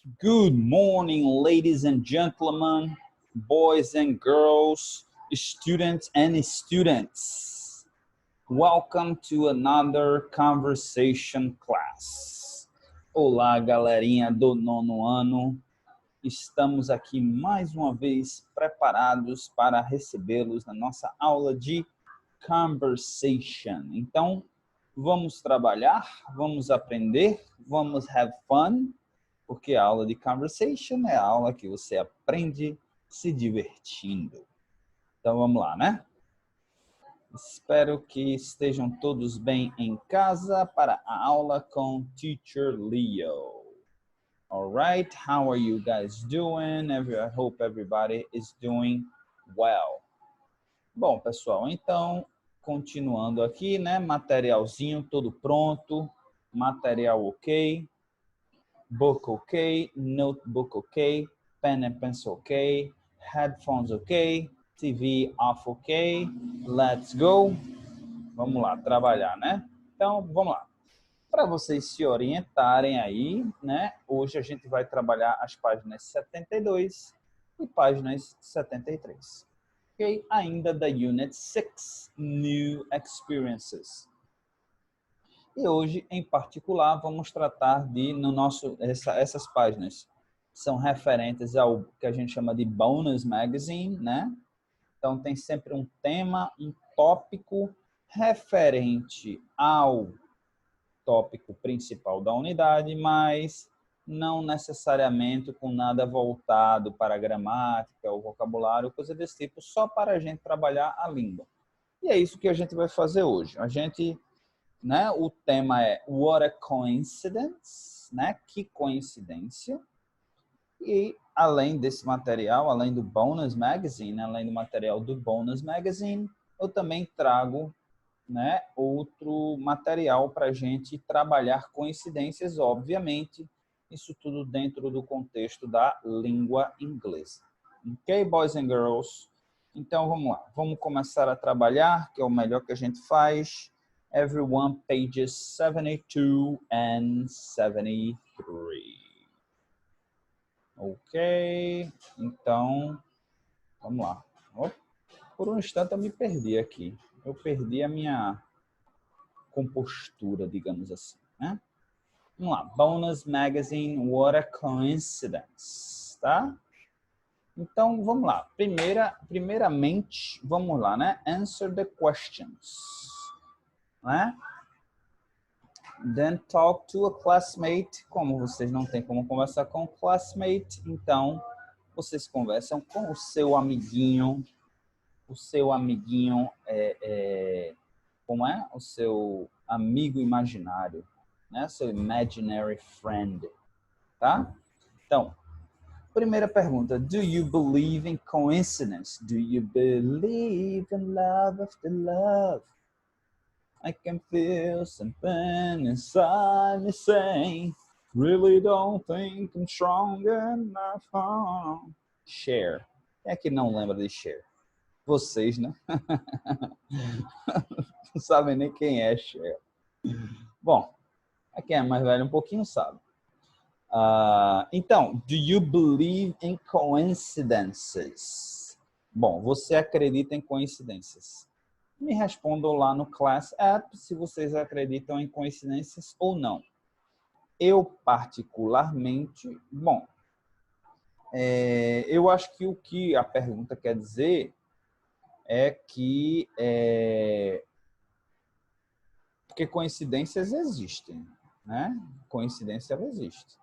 Good morning, ladies and gentlemen, boys and girls, students and students. Welcome to another conversation class. Olá, galerinha do nono ano. Estamos aqui mais uma vez preparados para recebê-los na nossa aula de conversation. Então, vamos trabalhar, vamos aprender, vamos have fun. Porque a aula de conversation é a aula que você aprende se divertindo. Então vamos lá, né? Espero que estejam todos bem em casa para a aula com Teacher Leo. Alright, how are you guys doing? I hope everybody is doing well. Bom, pessoal, então, continuando aqui, né? Materialzinho todo pronto, material ok. Book ok, notebook ok, pen and pencil ok, headphones ok, TV off ok, let's go. Vamos lá, trabalhar, né? Então, vamos lá. Para vocês se orientarem aí, né? Hoje a gente vai trabalhar as páginas 72 e páginas 73. Ok? Ainda da Unit 6, New Experiences. E hoje, em particular, vamos tratar de, essas páginas são referentes ao que a gente chama de Bonus Magazine, né? Então, tem sempre um tema, um tópico referente ao tópico principal da unidade, mas não necessariamente com nada voltado para a gramática ou vocabulário, coisa desse tipo, só para a gente trabalhar a língua. E é isso que a gente vai fazer hoje. Né? O tema é What a Coincidence, né? Que coincidência. E além desse material, além do Bonus Magazine, além do material do Bonus Magazine, eu também trago, né, outro material para a gente trabalhar coincidências, obviamente, isso tudo dentro do contexto da língua inglesa. Ok, boys and girls? Então, vamos lá. Vamos começar a trabalhar, que é o melhor que a gente faz. Everyone, pages 72 and 73. Ok, então, vamos lá. Por um instante eu me perdi aqui. Eu perdi a minha compostura, digamos assim, né? Vamos lá. Bonus Magazine, What a Coincidence, tá? Então, vamos lá. Primeiramente, vamos lá, né? Answer the questions. Né? Then talk to a classmate. Como vocês não têm como conversar com o classmate, então vocês conversam com o seu amiguinho. O seu amiguinho como é? O seu amigo imaginário, né? Seu imaginary friend, tá? Então, primeira pergunta. Do you believe in coincidence? Do you believe in love after love? I can feel something inside me saying, really don't think I'm strong enough. Cher. Quem é que não lembra de Cher? Vocês, né? Não sabem nem quem é Cher. Bom, quem é mais velho um pouquinho sabe. Então, do you believe in coincidences? Bom, você acredita em coincidências? Me respondam lá no Class App se vocês acreditam em coincidências ou não. Eu, particularmente, bom, eu acho que o que a pergunta quer dizer é que porque coincidências existem, né? Coincidência existe.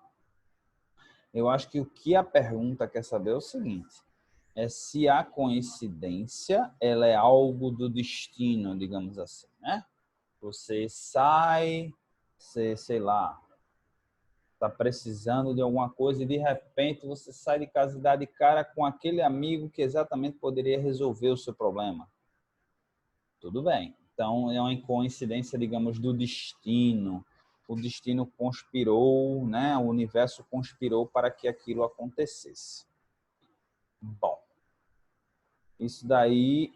Eu acho que o que a pergunta quer saber é o seguinte, é se a coincidência ela é algo do destino, digamos assim, né? Você sai, você, sei lá, está precisando de alguma coisa e de repente você sai de casa e dá de cara com aquele amigo que exatamente poderia resolver o seu problema. Tudo bem. Então, é uma coincidência, digamos, do destino. O destino conspirou, né? O universo conspirou para que aquilo acontecesse. Bom, isso daí,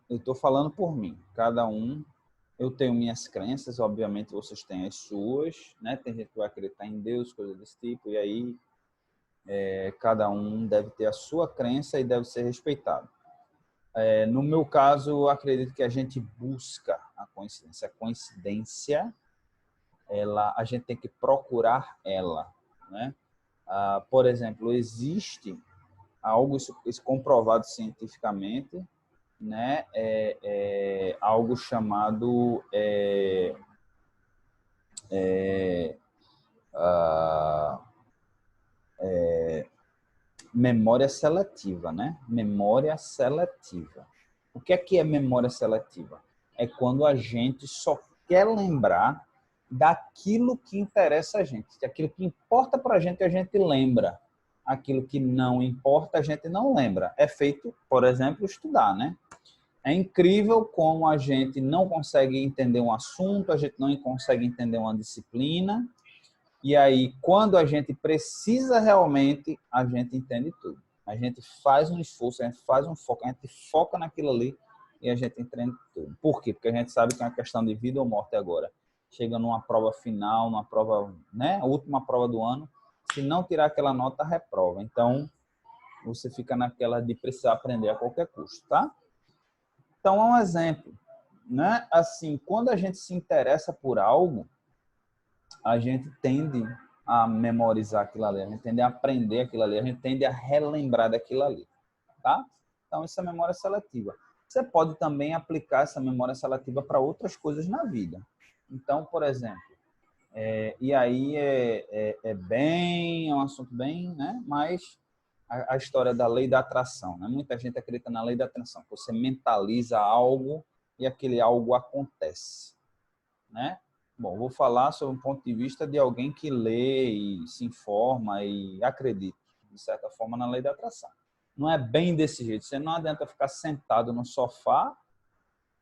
eu estou falando por mim. Cada um eu tenho minhas crenças, obviamente vocês têm as suas, né? Tem gente que vai acreditar em Deus, coisas desse tipo, e aí cada um deve ter a sua crença e deve ser respeitado. No meu caso, eu acredito que a gente busca a coincidência. A coincidência, a gente tem que procurar ela, né? Por exemplo, existe algo isso comprovado cientificamente, né? Algo chamado memória seletiva, né? Memória seletiva. O que é memória seletiva? É quando a gente só quer lembrar daquilo que interessa a gente. Aquilo que importa para a gente lembra. Aquilo que não importa, a gente não lembra. É feito, por exemplo, estudar, né? É incrível como a gente não consegue entender um assunto, a gente não consegue entender uma disciplina, e aí, quando a gente precisa realmente, a gente entende tudo. A gente faz um esforço, a gente faz um foco, a gente foca naquilo ali e a gente entende tudo. Por quê? Porque a gente sabe que é uma questão de vida ou morte agora. Chega numa prova final, numa prova, né, a última prova do ano, se não tirar aquela nota, reprova. Então, você fica naquela de precisar aprender a qualquer custo, tá? Então, é um exemplo, né? Assim, quando a gente se interessa por algo, a gente tende a memorizar aquilo ali, a gente tende a aprender aquilo ali, a gente tende a relembrar daquilo ali, tá? Então, isso é memória seletiva. Você pode também aplicar essa memória seletiva para outras coisas na vida. Então, por exemplo, e aí é um assunto bem, né? Mas a história da lei da atração, né? Muita gente acredita na lei da atração, que você mentaliza algo e aquele algo acontece, né? Bom, vou falar sobre um ponto de vista de alguém que lê e se informa e acredita, de certa forma, na lei da atração. Não é bem desse jeito. Você não adianta ficar sentado no sofá,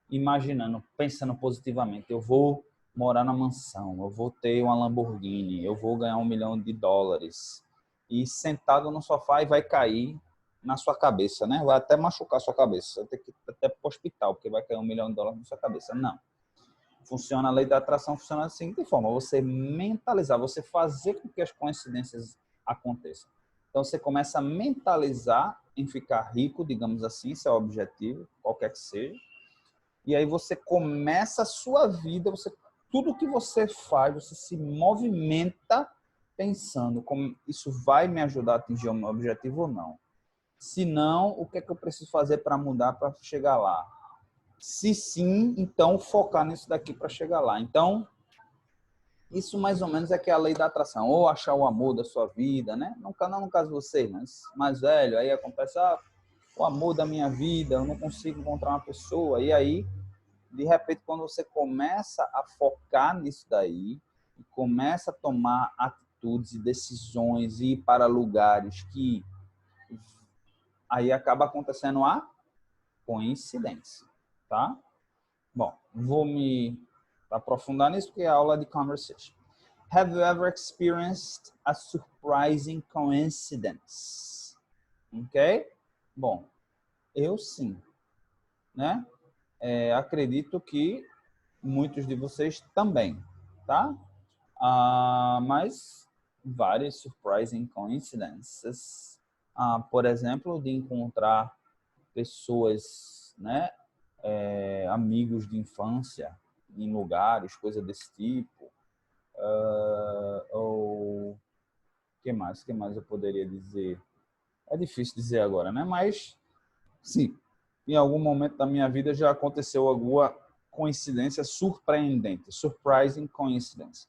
imaginando, pensando positivamente. Eu vou morar na mansão, eu vou ter uma Lamborghini, eu vou ganhar US$ 1 milhão. E sentado no sofá e vai cair na sua cabeça, né? Vai até machucar a sua cabeça. Vai ter que ir até para o hospital, porque vai cair US$ 1 milhão na sua cabeça. Não. Funciona a lei da atração, funciona da seguinte forma: você mentalizar, você fazer com que as coincidências aconteçam. Então você começa a mentalizar em ficar rico, digamos assim, esse é o objetivo, qualquer que seja. E aí você começa a sua vida, tudo que você faz, você se movimenta pensando como isso vai me ajudar a atingir o meu objetivo ou não. Se não, o que é que eu preciso fazer para mudar para chegar lá? Se sim, então focar nisso daqui para chegar lá. Então, isso mais ou menos é que é a lei da atração. Ou achar o amor da sua vida, né? Não no caso de você, mas mais velho, aí acontece, o amor da minha vida, eu não consigo encontrar uma pessoa. E aí, de repente, quando você começa a focar nisso daí, e começa a tomar atitudes e decisões e ir para lugares que aí acaba acontecendo a coincidência, tá? Bom, vou me aprofundar nisso porque é aula de conversation. Have you ever experienced a surprising coincidence? Ok? Bom, eu sim, né? Acredito que muitos de vocês também, tá? Mas várias surprising coincidences. Por exemplo, de encontrar pessoas, né? Amigos de infância em lugares, coisa desse tipo. Ou que mais eu poderia dizer? É difícil dizer agora, né? Mas sim, em algum momento da minha vida já aconteceu alguma coincidência surpreendente, surprising coincidence.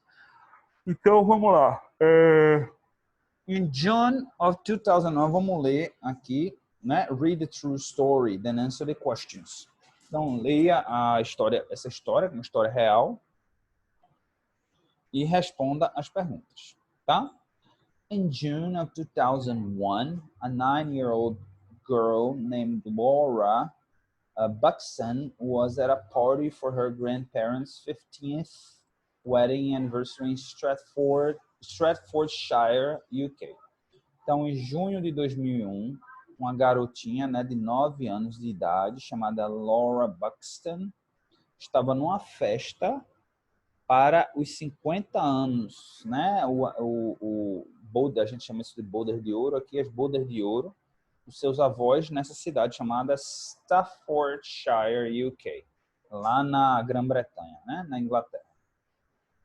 Então vamos lá. In June of 2009, vamos ler aqui, né? Read the true story, then answer the questions. Então leia a história, essa história, uma história real, e responda as perguntas, tá? In June of 2001, a 9-year-old girl named Laura Buxton was at a party for her grandparents' 15th wedding anniversary in Staffordshire, UK. Então, em junho de 2001, uma garotinha, né, de 9 anos de idade, chamada Laura Buxton, estava numa festa para os 50 anos, né? O boulder, a gente chama isso de boulder de ouro, aqui as boulder de ouro, os seus avós nessa cidade chamada Staffordshire, UK, lá na Grã-Bretanha, né? Na Inglaterra.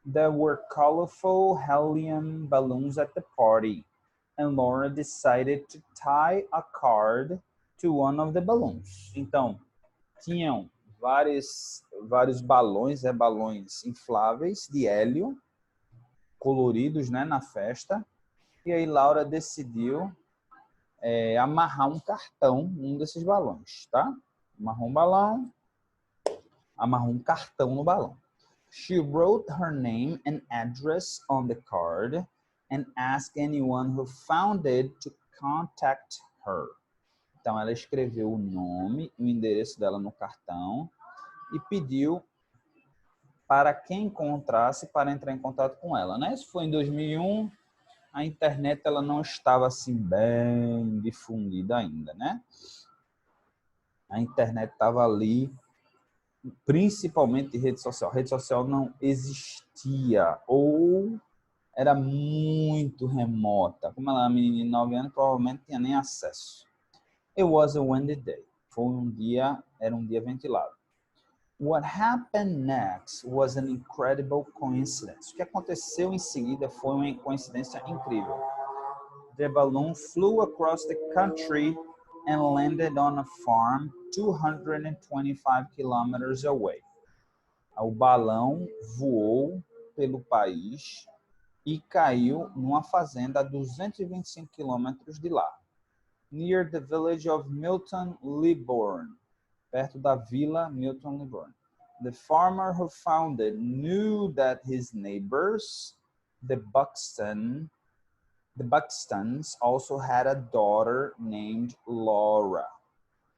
There were colorful helium balloons at the party, and Laura decided to tie a card to one of the balloons. Então, tinham vários balões, balões infláveis de hélio, coloridos, né, na festa. E aí Laura decidiu amarrar um cartão num desses balões, tá? Amarrou um balão, amarrou um cartão no balão. She wrote her name and address on the card and asked anyone who found it to contact her. Então, ela escreveu o nome e o endereço dela no cartão e pediu para quem encontrasse para entrar em contato com ela, né? Isso foi em 2001. A internet ela não estava assim bem difundida ainda, né? A internet estava ali, principalmente rede social. A rede social não existia ou era muito remota. Como ela é uma menina de 9 anos, provavelmente não tinha nem acesso. It was a windy day. Era um dia ventilado. What happened next was an incredible coincidence. O que aconteceu em seguida foi uma coincidência incrível. The balloon flew across the country and landed on a farm 225 kilometers away. O balão voou pelo país e caiu numa fazenda a 225 quilômetros de lá, near the village of Milton Leabourn, perto da vila Milton Leabourn. The farmer who found it knew that his neighbors, the Buxtons, also had a daughter named Laura.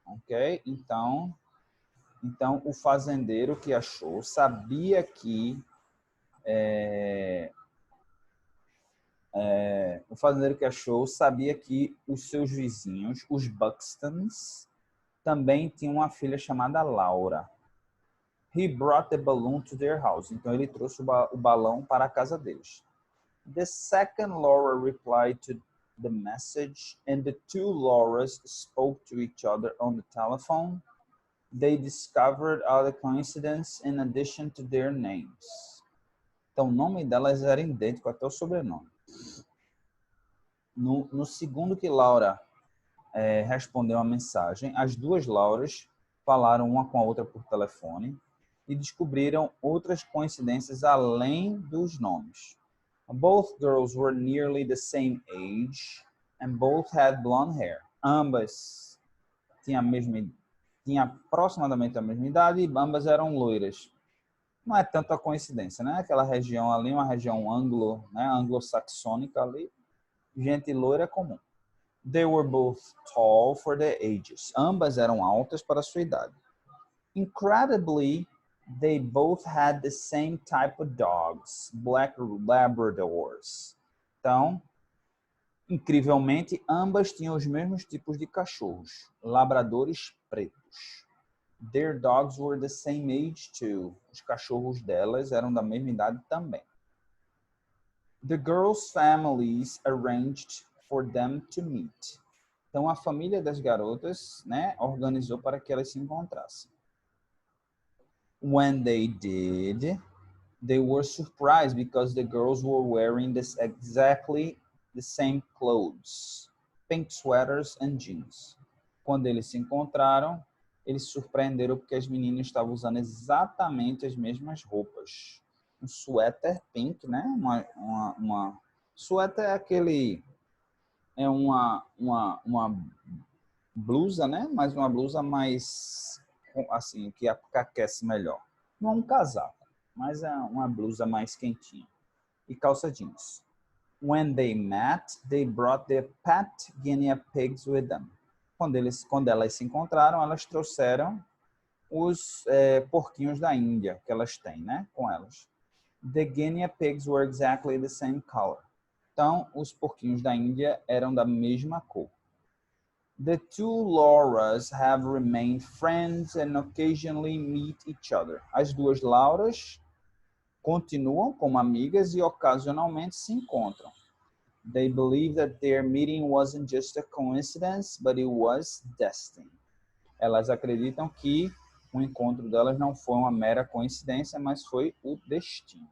Ok? Então o fazendeiro que achou sabia que os seus vizinhos, os Buxtons, também tinham uma filha chamada Laura. He brought the balloon to their house. Então ele trouxe o balão para a casa deles. The second Laura replied to the message, and the two Lauras spoke to each other on the telephone. They discovered other coincidence in addition to their names. Então o nome delas era idêntico até o sobrenome. No segundo que Laura respondeu a mensagem, as duas Lauras falaram uma com a outra por telefone e descobriram outras coincidências além dos nomes. Both girls were nearly the same age and both had blonde hair. Ambas tinham aproximadamente a mesma idade e ambas eram loiras. Não é tanta coincidência, né? Aquela região ali, uma região anglo-saxônica ali, gente loira é comum. They were both tall for their ages. Ambas eram altas para a sua idade. Incredibly, they both had the same type of dogs, black Labradors. Então, incrivelmente, ambas tinham os mesmos tipos de cachorros, labradores pretos. Their dogs were the same age too. Os cachorros delas eram da mesma idade também. The girls' families arranged for them to meet. Então, a família das garotas, né, organizou para que elas se encontrassem. When they did, they were surprised because the girls were wearing exactly the same clothes, pink sweaters and jeans. Quando eles se encontraram, eles se surpreenderam porque as meninas estavam usando exatamente as mesmas roupas. Um suéter pink, né? Suéter é uma blusa, né? Mas uma blusa mais assim, que aquece melhor. Não é um casaco, mas é uma blusa mais quentinha. E calça jeans. When they met, they brought their pet guinea pigs with them. Quando elas se encontraram, elas trouxeram os porquinhos da Índia que elas têm, né, com elas. The guinea pigs were exactly the same color. Então, os porquinhos da Índia eram da mesma cor. The two Lauras have remained friends and occasionally meet each other. As duas Lauras continuam como amigas e ocasionalmente se encontram. They believe that their meeting wasn't just a coincidence, but it was destiny. Elas acreditam que o encontro delas não foi uma mera coincidência, mas foi o destino.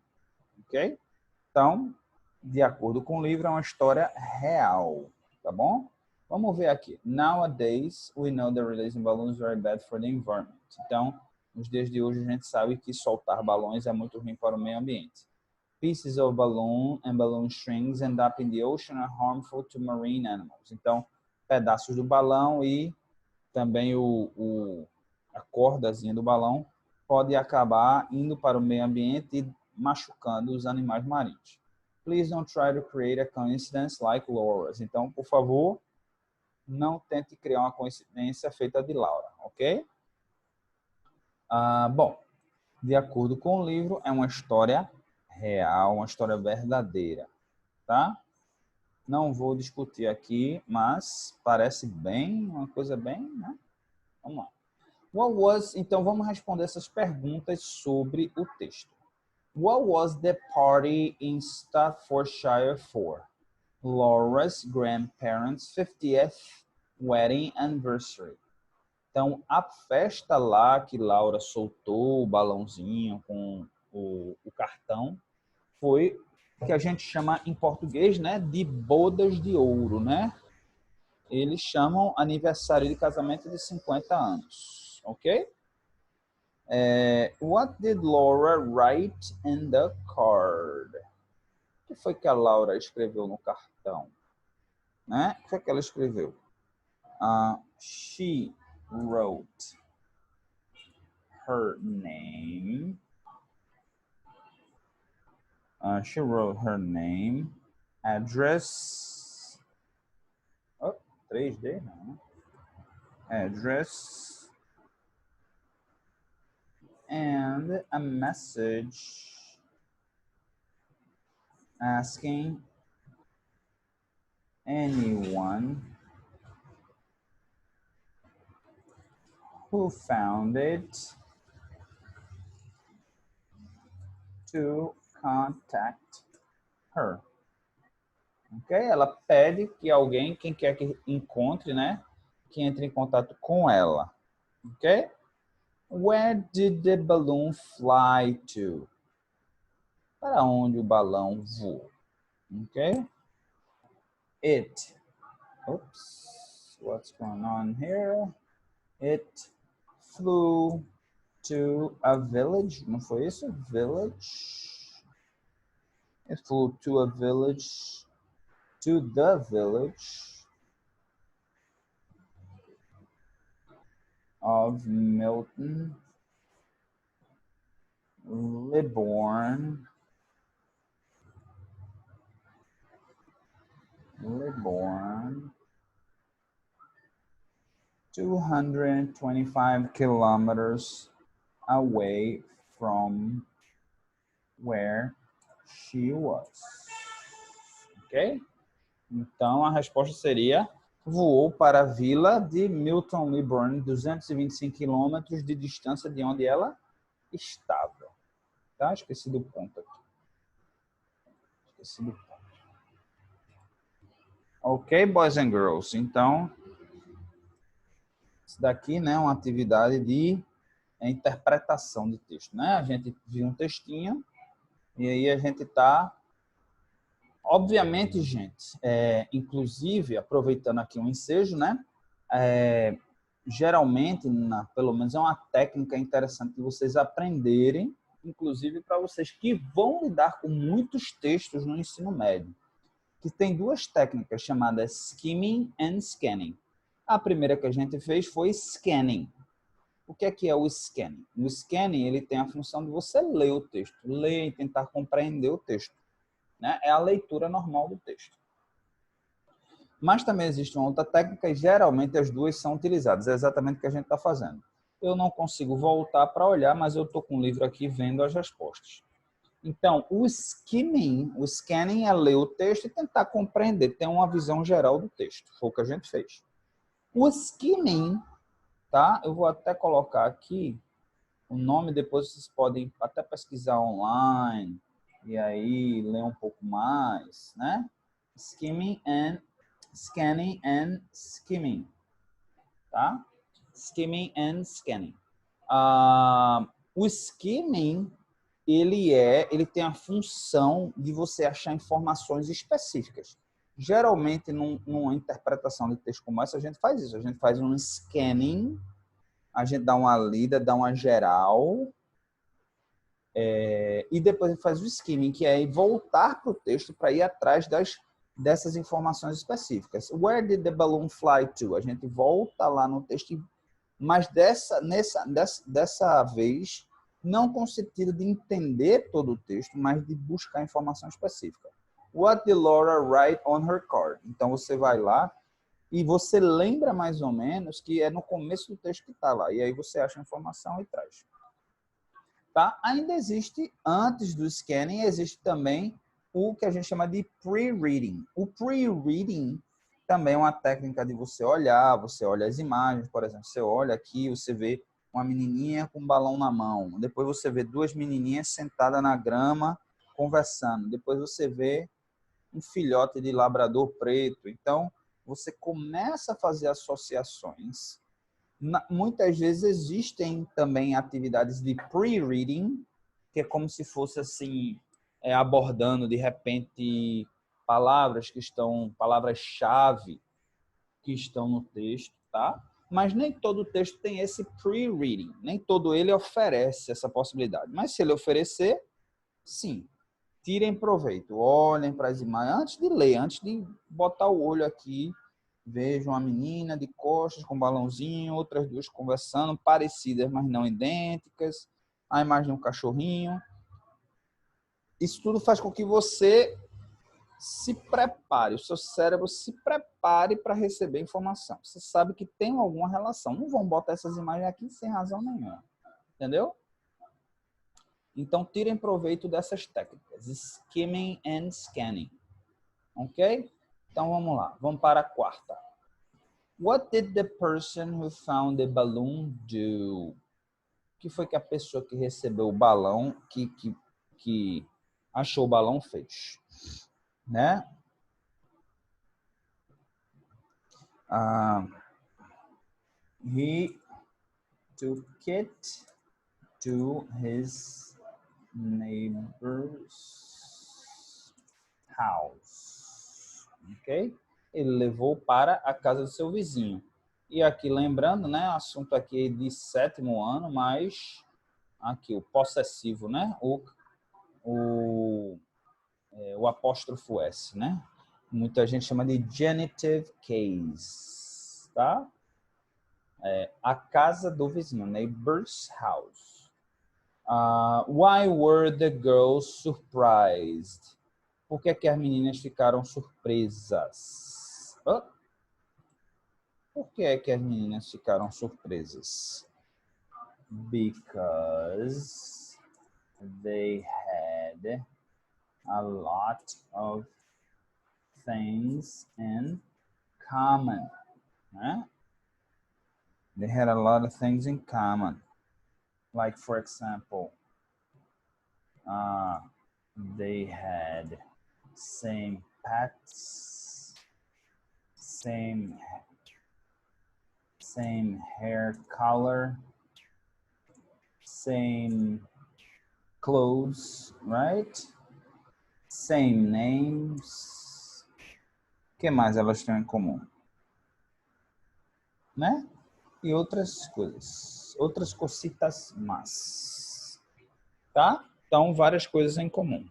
Ok? Então, de acordo com o livro, é uma história real. Tá bom? Vamos ver aqui. Nowadays, we know that releasing balloons is very bad for the environment. Então, nos dias de hoje, a gente sabe que soltar balões é muito ruim para o meio ambiente. Pieces of balloon and balloon strings end up in the ocean are harmful to marine animals. Então, pedaços do balão e também a cordazinha do balão pode acabar indo para o meio ambiente e machucando os animais marinhos. Please don't try to create a coincidence like Laura's. Então, por favor, não tente criar uma coincidência feita de Laura, ok? Bom, de acordo com o livro, é uma história real, uma história verdadeira, tá? Não vou discutir aqui, mas parece bem, uma coisa bem, né? Vamos lá. Então, vamos responder essas perguntas sobre o texto. What was the party in Staffordshire for? Laura's grandparents' 50th wedding anniversary. Então, a festa lá que Laura soltou o balãozinho com o cartão foi o que a gente chama em português, né, de bodas de ouro, né? Eles chamam aniversário de casamento de 50 anos, ok? What did Laura write in the card? O que foi que a Laura escreveu no cartão? Né? O que foi que ela escreveu? She wrote her name. She wrote her name, address. Oh, 3D, não. Address and a message asking anyone who found it to contact her. Ok? Ela pede que alguém, quem quer que encontre, né, que entre em contato com ela. Ok? Where did the balloon fly to? Para onde o balão voou? Ok? It. Oops. What's going on here? It flew to a village. Não foi isso? Village. It flew to a village. To the village of Milton Leborn, 225 kilometers away from where she was. Ok? Então, a resposta seria: voou para a vila de Milton Leborn, 225 quilômetros de distância de onde ela estava. Tá? Esqueci do ponto aqui. Esqueci do ponto. Ok, boys and girls? Então, isso daqui, né, é uma atividade de interpretação de texto, né? A gente viu um textinho e aí a gente está... Obviamente, gente, inclusive, aproveitando aqui um ensejo, né? Geralmente, pelo menos é uma técnica interessante de vocês aprenderem, inclusive para vocês que vão lidar com muitos textos no ensino médio, que tem duas técnicas chamadas skimming and scanning. A primeira que a gente fez foi scanning. O que é o scanning? O scanning ele tem a função de você ler o texto, ler e tentar compreender o texto. Né? É a leitura normal do texto. Mas também existe uma outra técnica e geralmente as duas são utilizadas. É exatamente o que a gente está fazendo. Eu não consigo voltar para olhar, mas eu estou com o livro aqui vendo as respostas. Então, o skimming, o scanning é ler o texto e tentar compreender, ter uma visão geral do texto. Foi o que a gente fez. O skimming, tá? Eu vou até colocar aqui o nome, depois vocês podem até pesquisar online e aí ler um pouco mais, né? Skimming and scanning and skimming, tá? Skimming and scanning. O skimming, ele tem a função de você achar informações específicas. Geralmente, numa interpretação de texto como essa, a gente faz isso. A gente faz um scanning, a gente dá uma lida, dá uma geral, e depois a gente faz o skimming, que é voltar para o texto para ir atrás dessas informações específicas. Where did the balloon fly to? A gente volta lá no texto, mas dessa vez, não com o sentido de entender todo o texto, mas de buscar informação específica. What did Laura write on her card? Então, você vai lá e você lembra mais ou menos que é no começo do texto que está lá. E aí você acha a informação e traz. Tá? Ainda existe, antes do scanning, existe também o que a gente chama de pre-reading. O pre-reading também é uma técnica de você olhar, você olha as imagens, por exemplo, você olha aqui, você vê uma menininha com um balão na mão, depois você vê duas menininhas sentadas na grama conversando, depois você vê um filhote de labrador preto. Então, você começa a fazer associações. Muitas vezes existem também atividades de pre-reading, que é como se fosse assim, abordando de repente palavras-chave que estão no texto, tá? Mas nem todo texto tem esse pre-reading, nem todo ele oferece essa possibilidade. Mas se ele oferecer, sim, tirem proveito, olhem para as imagens antes de ler, antes de botar o olho aqui. Vejo uma menina de costas com um balãozinho, outras duas conversando, parecidas, mas não idênticas. A imagem de um cachorrinho. Isso tudo faz com que você se prepare, o seu cérebro se prepare para receber informação. Você sabe que tem alguma relação. Não vão botar essas imagens aqui sem razão nenhuma. Entendeu? Então, tirem proveito dessas técnicas. Skimming and scanning. Ok? Então, vamos lá. Vamos para a quarta. What did the person who found the balloon do? O que foi que a pessoa que recebeu o balão, que achou o balão fez? Né? He took it to his neighbor's house. Ok? Ele levou para a casa do seu vizinho. E aqui, lembrando, né? Assunto aqui de 7º ano, mas aqui o possessivo, né? O apóstrofo S, né? Muita gente chama de genitive case, tá? A casa do vizinho, neighbor's house. Why were the girls surprised? Por que as meninas ficaram surpresas? Por que as meninas ficaram surpresas? Because they had a lot of things in common. Né? They had a lot of things in common. Like, for example, they had same pets, same hair color, same clothes, right? Same names. O que mais elas têm em comum? Né? E outras coisas. Outras cositas más. Tá? Então, várias coisas em comum.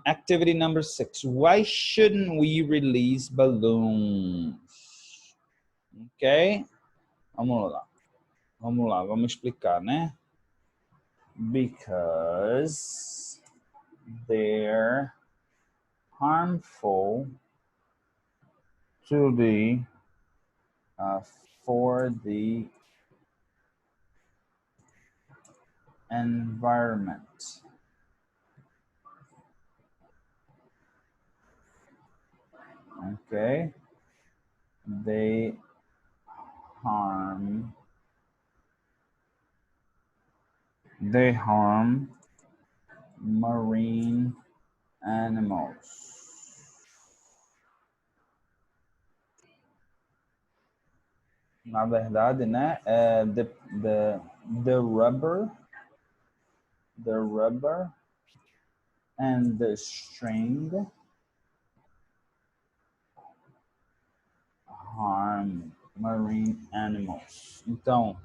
Activity number 6. Why shouldn't we release balloons? Ok? Vamos lá. Vamos explicar, né? Because they're harmful for the environment. Okay. they harm marine animals. Na verdade, né, the rubber and the string harm marine animals. Então,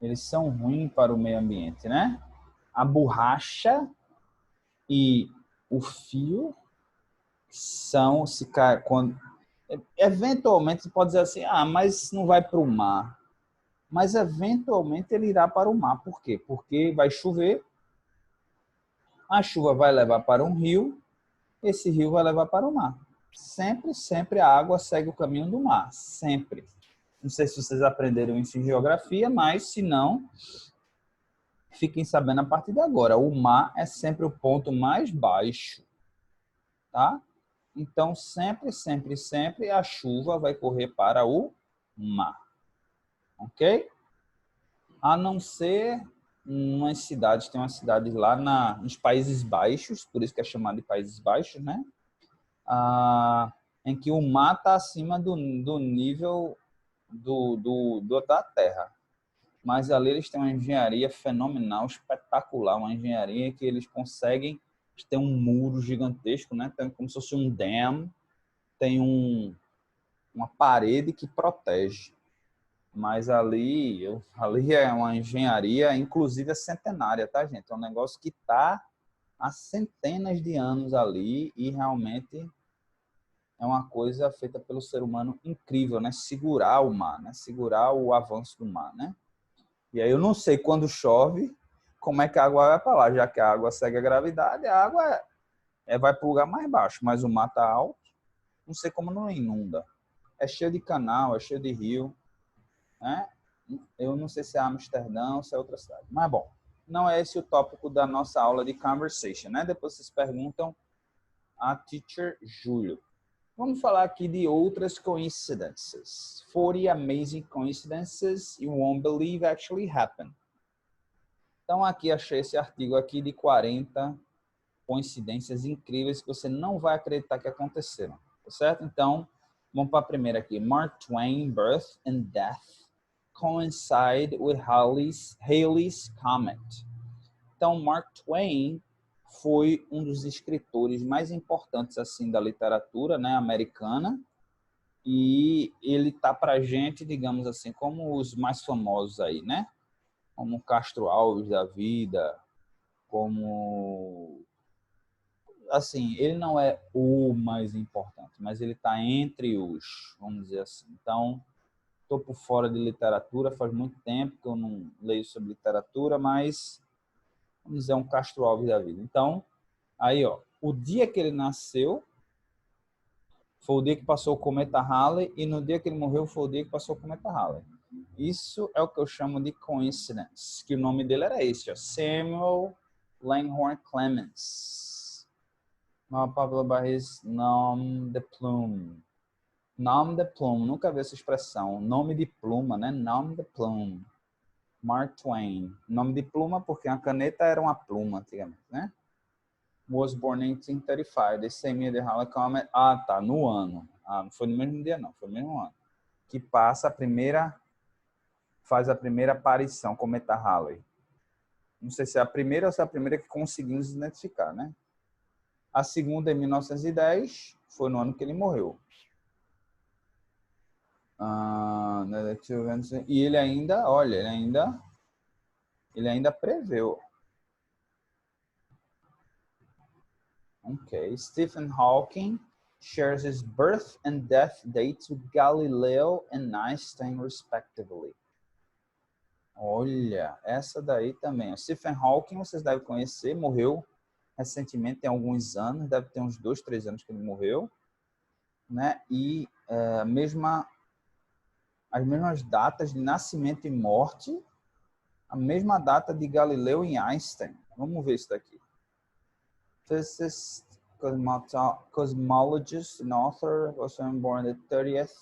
eles são ruins para o meio ambiente, né? A borracha e o fio são, quando eventualmente você pode dizer assim, mas não vai para o mar. Mas eventualmente ele irá para o mar. Por quê? Porque vai chover, a chuva vai levar para um rio, esse rio vai levar para o mar. Sempre a água segue o caminho do mar. Sempre. Não sei se vocês aprenderam isso em geografia, mas se não, fiquem sabendo a partir de agora. O mar é sempre o ponto mais baixo, tá? Então, sempre a chuva vai correr para o mar. Ok? A não ser umas cidades, tem uma cidade lá nos Países Baixos, por isso que é chamado de Países Baixos, né? Em que o mar está acima do nível da terra. Mas ali eles têm uma engenharia fenomenal, espetacular, uma engenharia que eles conseguem ter um muro gigantesco, né? Tem como se fosse um dam, tem uma parede que protege. Mas ali é uma engenharia, inclusive, centenária, tá, gente? É um negócio que está há centenas de anos ali e realmente é uma coisa feita pelo ser humano incrível, né? Segurar o mar, né? Segurar o avanço do mar, né? E aí eu não sei quando chove, como é que a água vai para lá, já que a água segue a gravidade, a água vai para o lugar mais baixo, mas o mar está alto, não sei como não inunda. É cheio de canal, é cheio de rio, né? Eu não sei se é Amsterdã ou se é outra cidade. Mas, bom, não é esse o tópico da nossa aula de conversation, né? Depois vocês perguntam a teacher Júlio. Vamos falar aqui de outras coincidences. 40 amazing coincidences you won't believe actually happen. Então, aqui achei esse artigo aqui de 40 coincidências incríveis que você não vai acreditar que aconteceram. Tá certo? Então, vamos para a primeira aqui. Mark Twain, birth and death coincide with Halley's Comet. Então, Mark Twain foi um dos escritores mais importantes assim da literatura, né, americana, e ele tá pra gente, digamos assim, como os mais famosos aí, né? Como Castro Alves da vida, como assim, ele não é o mais importante, mas ele tá entre os, vamos dizer assim. Então, estou por fora de literatura, faz muito tempo que eu não leio sobre literatura, mas vamos dizer um Castro Alves da vida. Então, aí, ó, o dia que ele nasceu foi o dia que passou o cometa Halley e no dia que ele morreu foi o dia que passou o cometa Halley. Isso é o que eu chamo de coincidence, que o nome dele era esse, ó, Samuel Langhorne Clemens. Pablo Barris, nom de plume. Nom de plume, nunca vi essa expressão. Nome de pluma, né? Nom de plume. Mark Twain. Nome de pluma porque a caneta era uma pluma antigamente, né? Was born in 1835. The same year the Halley Comet. Ah, tá, no ano. Não foi no mesmo dia, não. Foi no mesmo ano. Que faz a primeira aparição, cometa Halley. Não sei se é a primeira ou se é a primeira que conseguimos identificar, né? A segunda, em 1910, foi no ano que ele morreu. E ele ainda, olha, ele ainda preveu. Ok. Stephen Hawking shares his birth and death dates with Galileo and Einstein, respectively. Olha, essa daí também. O Stephen Hawking, vocês devem conhecer, morreu recentemente, tem alguns anos, deve ter uns 2, 3 anos que ele morreu, né? E as mesmas datas de nascimento e morte, a mesma data de Galileu e Einstein. Vamos ver isso daqui. Physicist cosmologist and author, was born the 30th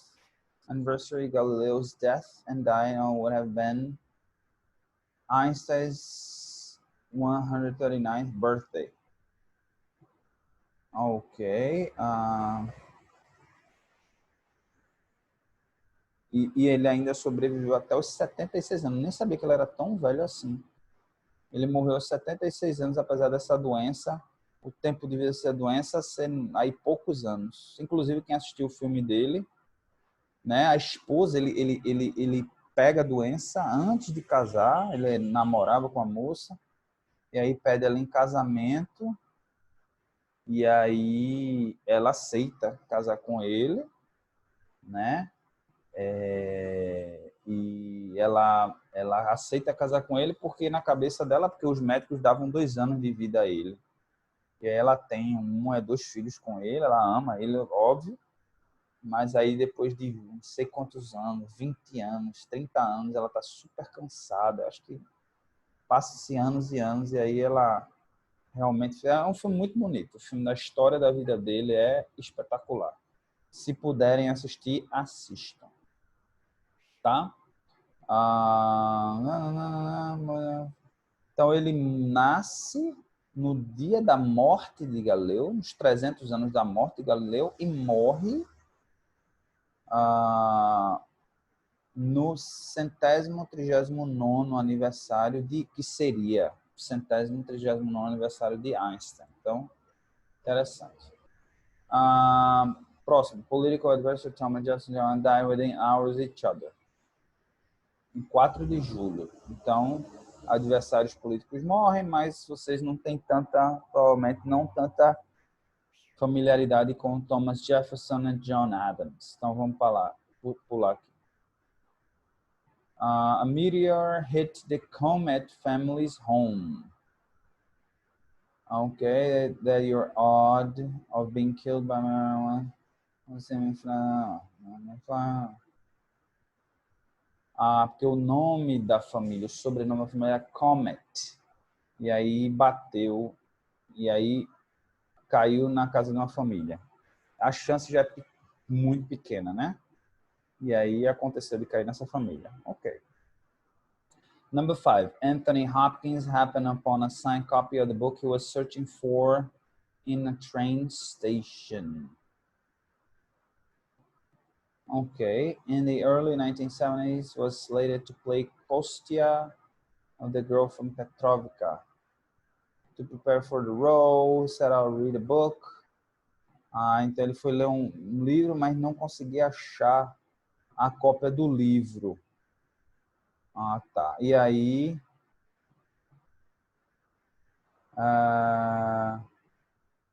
anniversary of Galileo's death and died on what have been Einstein's 139th birthday. Ok. E ele ainda sobreviveu até os 76 anos. Nem sabia que ele era tão velho assim. Ele morreu aos 76 anos, apesar dessa doença. O tempo de vida dessa doença ser aí poucos anos. Inclusive, quem assistiu o filme dele, né? A esposa, ele pega a doença antes de casar. Ele namorava com a moça. E aí pede ela em casamento. E aí ela aceita casar com ele, né? E ela aceita casar com ele porque na cabeça dela, porque os médicos davam 2 anos de vida a ele. E aí ela tem 2 filhos com ele, ela ama ele, óbvio, mas aí depois de não sei quantos anos, 20 anos, 30 anos, ela tá super cansada, acho que passa-se anos e anos, e aí ela realmente... É um filme muito bonito, o filme da história da vida dele é espetacular. Se puderem assistir, assistam. Tá? Então, ele nasce no dia da morte de Galileu, nos 300 anos da morte de Galileu, e morre no 139º aniversário que seria o 139º aniversário de Einstein. Então, interessante. Próximo. Political advisor Thomas Jefferson John died within hours of each other. Em 4 de julho. Então, adversários políticos morrem, mas vocês não têm provavelmente não tanta familiaridade com Thomas Jefferson e John Adams. Então, vamos pular aqui. A meteor hit the Comet family's home. Okay, that you're odd of being killed by marijuana. Porque o nome da família, o sobrenome da família é Comet. E aí bateu, e aí caiu na casa de uma família. A chance já é muito pequena, né? E aí aconteceu de cair nessa família. Ok. Number 5. Anthony Hopkins happened upon a signed copy of the book he was searching for in a train station. Okay. In the early 1970s, was slated to play Kostya, the girl from Petrovka. To prepare for the role, set out to read a book. Então ele foi ler um livro, mas não conseguia achar a cópia do livro. Tá. E aí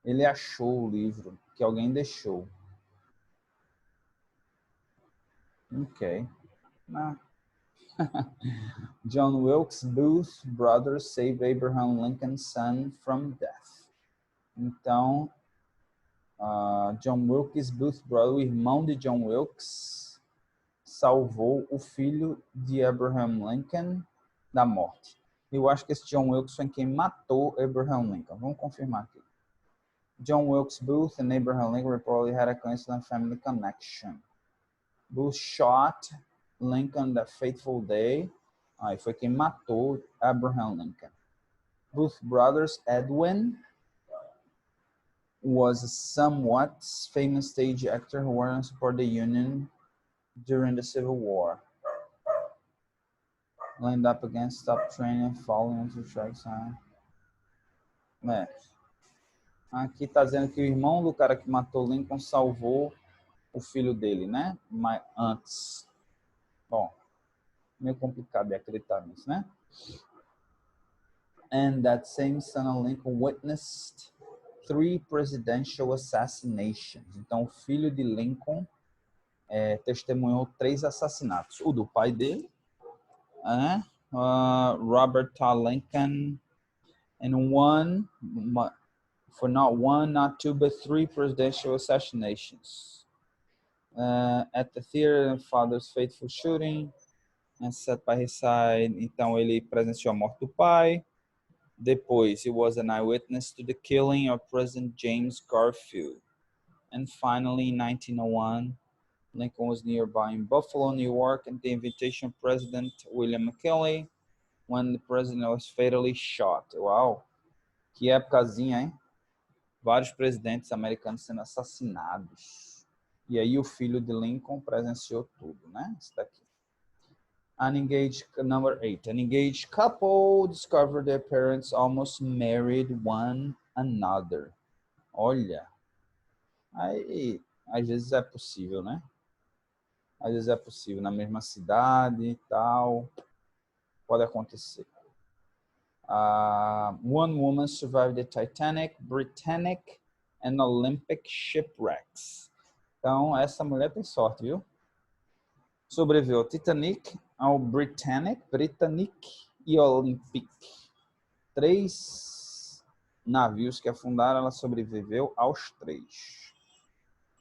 ele achou o livro que alguém deixou. Ok. John Wilkes Booth brothers save Abraham Lincoln's son from death. Então, John Wilkes Booth brother, o irmão de John Wilkes, salvou o filho de Abraham Lincoln da morte. Eu acho que esse John Wilkes foi quem matou Abraham Lincoln. Vamos confirmar aqui. John Wilkes Booth and Abraham Lincoln reportedly had a coincident family connection. Booth shot Lincoln that fateful day. Aí foi quem matou Abraham Lincoln. Booth brothers Edwin was a somewhat famous stage actor who wanted to support the Union during the Civil War. Lined up against stop training, falling into tracks. Aqui está dizendo que o irmão do cara que matou Lincoln salvou o filho dele, né? Mas antes. Bom, meio complicado de acreditar nisso, né? And that same son of Lincoln witnessed 3 presidential assassinations. Então, o filho de Lincoln testemunhou 3 assassinatos. O do pai dele, Robert T. Lincoln, and not 1, not 2, but 3 presidential assassinations. At the theater, father's fateful shooting, and set by his side. Então, ele presenciou a morte do pai, Depois, he was an eyewitness to the killing of President James Garfield. And finally, in 1901, Lincoln was nearby in Buffalo, New York, at the invitation of President William McKinley, when the president was fatally shot. Uau! Que épocazinha, hein? Vários presidentes americanos sendo assassinados. E aí o filho de Lincoln presenciou tudo, né? Isso daqui. An engaged, number 8. An engaged couple discovered their parents almost married one another. Olha, aí às vezes é possível, né? Às vezes é possível, na mesma cidade e tal, pode acontecer. One woman survived the Titanic, Britannic and Olympic shipwrecks. Então, essa mulher tem sorte, viu? Sobreviveu ao Titanic, ao Britannic e Olympic. 3 navios que afundaram, ela sobreviveu aos 3.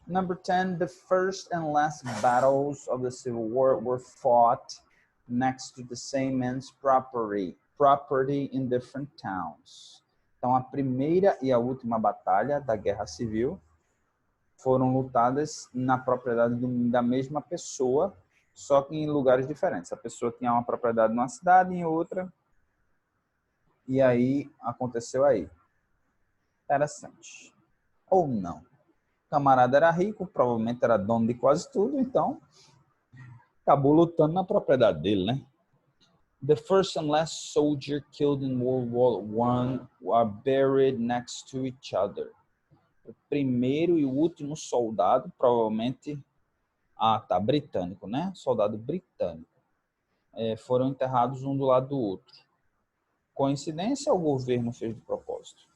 Number 10, the first and last battles of the Civil War were fought next to the same man's property in different towns. Então, a primeira e a última batalha da Guerra Civil foram lutadas na propriedade da mesma pessoa, só que em lugares diferentes. A pessoa tinha uma propriedade numa cidade, em outra, e aí aconteceu aí. Interessante. Ou não. O camarada era rico, provavelmente era dono de quase tudo, então acabou lutando na propriedade dele, né? The first and last soldier killed in World War I are buried next to each other. O primeiro e o último soldado, provavelmente, britânico, né? Soldado britânico. Foram enterrados um do lado do outro. Coincidência ou o governo fez de propósito?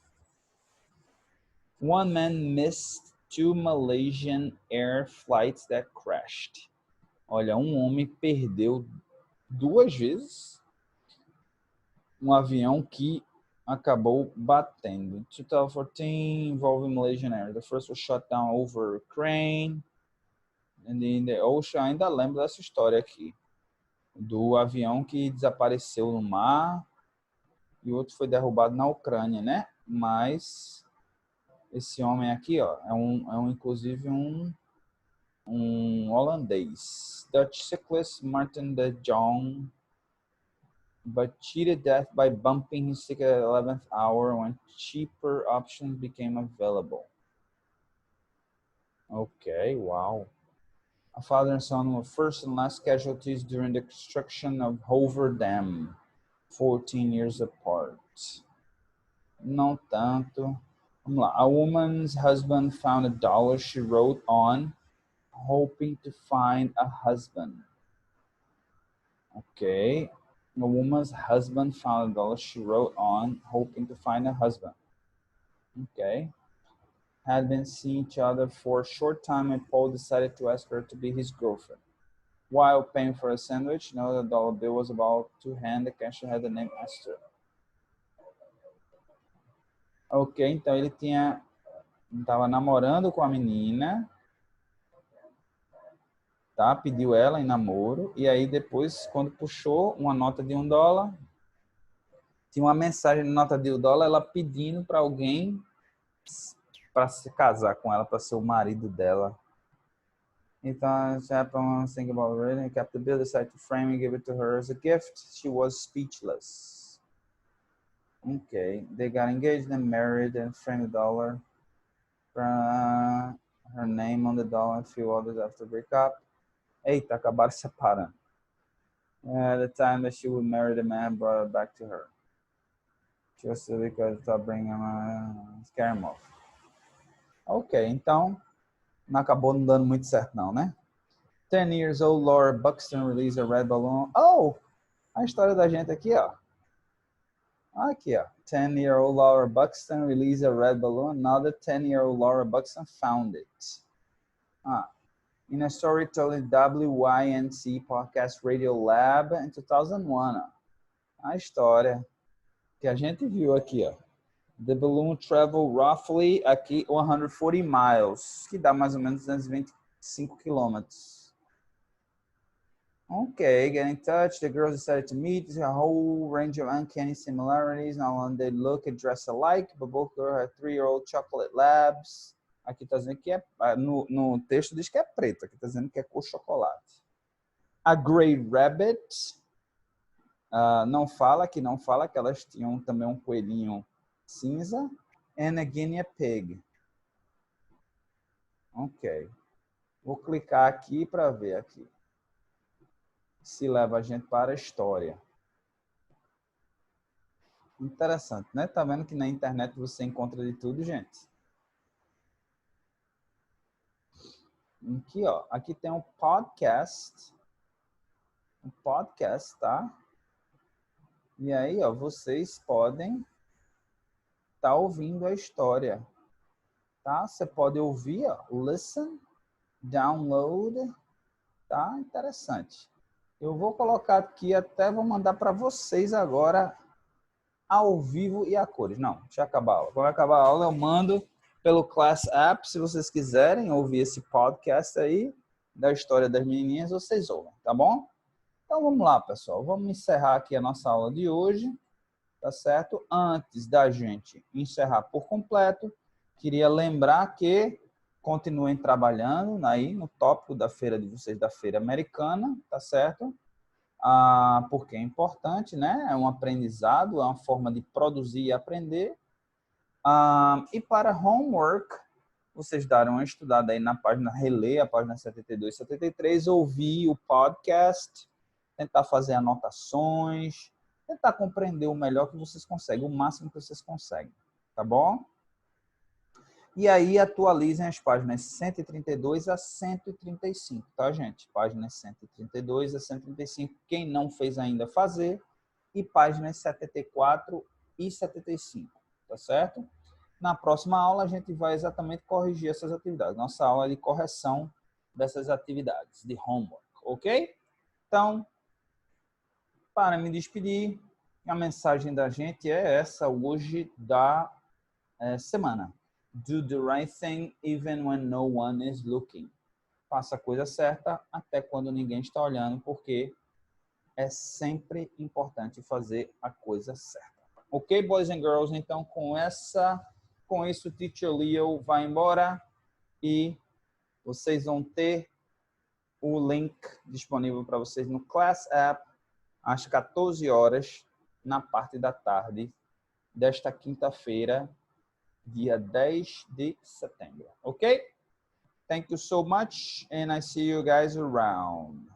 One man missed 2 Malaysian air flights that crashed. Olha, um homem perdeu 2 vezes um avião que acabou batendo. 2014 involving Malaysian Air. The first was shot down over Ukraine. And in the ocean, ainda lembro dessa história aqui. Do avião que desapareceu no mar e o outro foi derrubado na Ucrânia, né? Mas esse homem aqui, ó, inclusive um holandês. Dutch cyclist Martin de Jong, but cheated death by bumping his ticket at 11th hour when cheaper options became available. Okay, wow. A father and son were first and last casualties during the construction of Hoover Dam, 14 years apart. Não tanto. Vamos lá. A woman's husband found $1 she wrote on, hoping to find a husband. Okay. A woman's husband found $1 she wrote on, hoping to find a husband. Okay. Had been seeing each other for a short time and Paul decided to ask her to be his girlfriend. While paying for a sandwich, the dollar bill was about to hand, the cashier had the name Esther. Ok, então ele estava namorando com a menina, tá? Pediu ela em namoro, e aí depois, quando puxou uma nota de $1, tinha uma mensagem na nota de $1, ela pedindo para alguém para se casar com ela, para ser o marido dela. Então, Chapman thinking about reading, kept the bill, decided to frame and give it to her as a gift. She was speechless. Okay, they got engaged and married and framed $1. Her name on the $1 and a few others after breakup. Eita, acabaram separando. At the time that she would marry the man, brought it back to her. She was silly because it thought bringing him scare him off. Ok, então não acabou não dando muito certo não, né? 10 years old Laura Buxton released a red balloon. Oh, a história da gente aqui, ó. Aqui, ó. 10-year-old Laura Buxton released a red balloon. Now the 10-year-old Laura Buxton found it. In a story told in WYNC Podcast Radio Lab in 2001. A história que a gente viu aqui, ó. The balloon traveled roughly aqui 140 miles, que dá mais ou menos 225 quilômetros. Okay, get in touch. The girls decided to meet. There's a whole range of uncanny similarities. Not only they look and dress alike, but both girls have 3-year-old chocolate labs. Aqui está dizendo que no texto diz que é preto. Aqui está dizendo que é cor chocolate. A Grey Rabbit. Não fala que elas tinham também um coelhinho cinza. And a Guinea Pig. Ok. Vou clicar aqui para ver aqui. Se leva a gente para a história. Interessante, né? Tá vendo que na internet você encontra de tudo, gente? Aqui, ó. Aqui tem um podcast. Um podcast, tá? E aí, ó, vocês podem estar ouvindo a história, tá? Você pode ouvir, ó, listen, download, tá? Interessante. Eu vou colocar aqui, até vou mandar para vocês agora ao vivo e a cores. Não, deixa eu acabar a aula. Quando acabar a aula, eu mando pelo Class App, se vocês quiserem ouvir esse podcast aí, da história das menininhas, vocês ouvem, tá bom? Então, vamos lá, pessoal. Vamos encerrar aqui a nossa aula de hoje, tá certo? Antes da gente encerrar por completo, queria lembrar que continuem trabalhando aí no tópico da feira de vocês, da feira americana, tá certo? Porque é importante, né? É um aprendizado, é uma forma de produzir e aprender. E para homework, vocês darem uma estudada aí na página, reler a página 72 e 73, ouvir o podcast, tentar fazer anotações, tentar compreender o melhor que vocês conseguem, o máximo que vocês conseguem, tá bom? E aí atualizem as páginas 132 a 135, tá, gente? Páginas 132 a 135, quem não fez ainda fazer, e páginas 74 e 75, tá certo? Na próxima aula a gente vai exatamente corrigir essas atividades. Nossa aula é de correção dessas atividades, de homework, ok? Então, para me despedir, a mensagem da gente é essa hoje da semana. Do the right thing even when no one is looking. Faça a coisa certa até quando ninguém está olhando, porque é sempre importante fazer a coisa certa. Ok, boys and girls? Então, com isso, o Teacher Leo vai embora e vocês vão ter o link disponível para vocês no Class App às 14 horas, na parte da tarde desta quinta-feira, dia 10 de setembro. Ok? Thank you so much, and I see you guys around.